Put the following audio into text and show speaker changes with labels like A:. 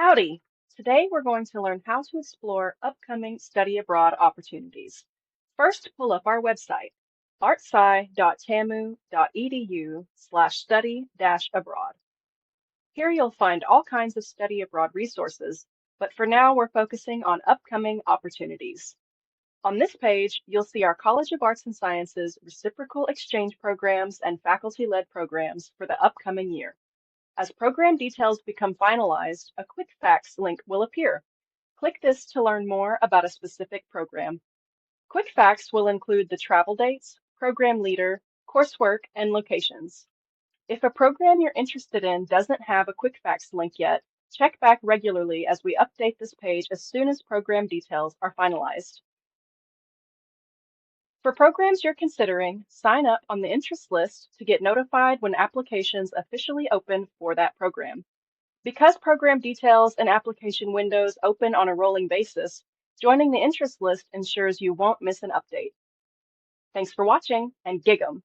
A: Howdy! Today we're going to learn how to explore upcoming study abroad opportunities. First, pull up our website, artsci.tamu.edu/study-abroad. Here you'll find all kinds of study abroad resources, but for now we're focusing on upcoming opportunities. On this page, you'll see our College of Arts and Sciences reciprocal exchange programs and faculty-led programs for the upcoming year. As program details become finalized, a quick facts link will appear. Click this to learn more about a specific program. Quick facts will include the travel dates, program leader, coursework, and locations. If a program you're interested in doesn't have a quick facts link yet, check back regularly as we update this page as soon as program details are finalized. For programs you're considering, sign up on the interest list to get notified when applications officially open for that program. Because program details and application windows open on a rolling basis, joining the interest list ensures you won't miss an update. Thanks for watching and gig 'em!